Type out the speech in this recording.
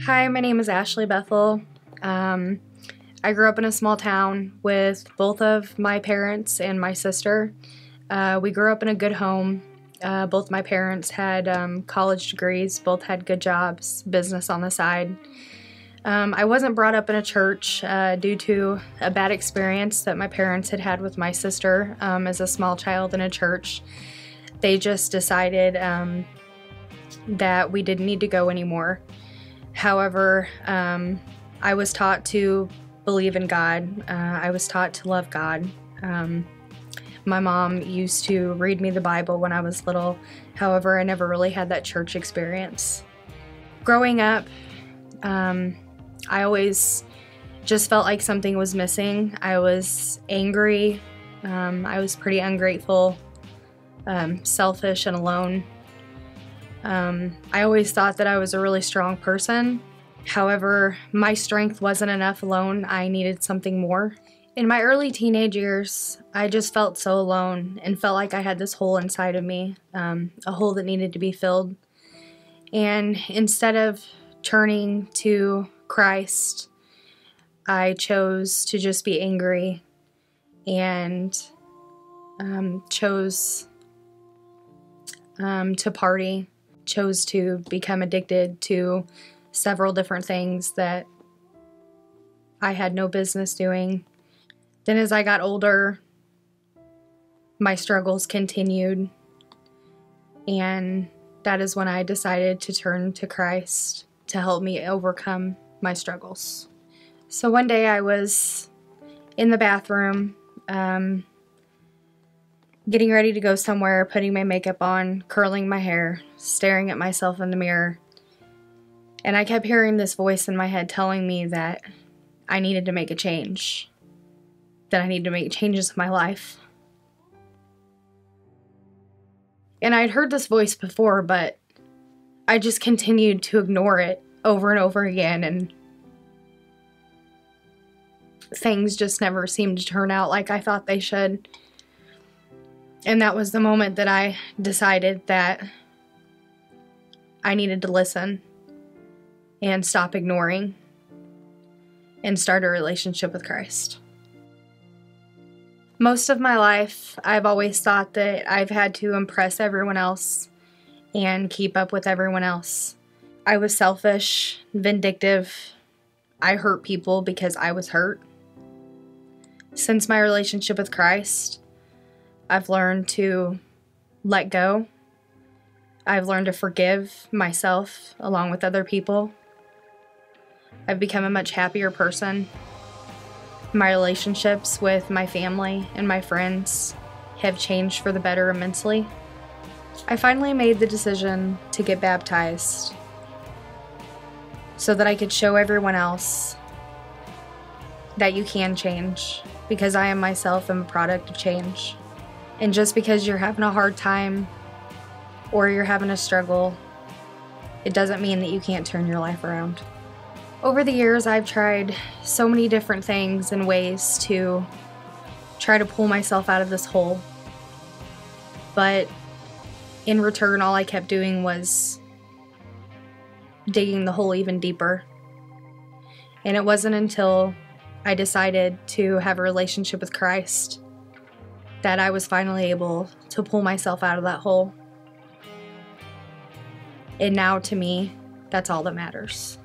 Hi, my name is Ashleigh Bethel. I grew up in a small town with both of my parents and my sister. We grew up in a good home. Both my parents had college degrees, both had good jobs, business on the side. I wasn't brought up in a church due to a bad experience that my parents had had with my sister as a small child in a church. They just decided that we didn't need to go anymore. However, I was taught to believe in God. I was taught to love God. My mom used to read me the Bible when I was little. However, I never really had that church experience. Growing up, I always just felt like something was missing. I was angry. I was pretty ungrateful, selfish, and alone. I always thought that I was a really strong person. However, my strength wasn't enough alone. I needed something more. In my early teenage years, I just felt so alone and felt like I had this hole inside of me, a hole that needed to be filled. And instead of turning to Christ, I chose to just be angry and chose to party, chose to become addicted to several different things that I had no business doing. Then as I got older, my struggles continued, and that is when I decided to turn to Christ to help me overcome my struggles. So one day I was in the bathroom, getting ready to go somewhere, putting my makeup on, curling my hair, staring at myself in the mirror. And I kept hearing this voice in my head telling me that I needed to make a change, that I needed to make changes in my life. And I'd heard this voice before, but I just continued to ignore it over and over again, and things just never seemed to turn out like I thought they should. And that was the moment that I decided that I needed to listen and stop ignoring and start a relationship with Christ. Most of my life, I've always thought that I've had to impress everyone else and keep up with everyone else. I was selfish, vindictive. I hurt people because I was hurt. Since my relationship with Christ, I've learned to let go. I've learned to forgive myself along with other people. I've become a much happier person. My relationships with my family and my friends have changed for the better immensely. I finally made the decision to get baptized so that I could show everyone else that you can change, because I am myself am a product of change. And just because you're having a hard time or you're having a struggle, it doesn't mean that you can't turn your life around. Over the years, I've tried so many different things and ways to try to pull myself out of this hole. But in return, all I kept doing was digging the hole even deeper. And it wasn't until I decided to have a relationship with Christ that I was finally able to pull myself out of that hole. And now, to me, that's all that matters.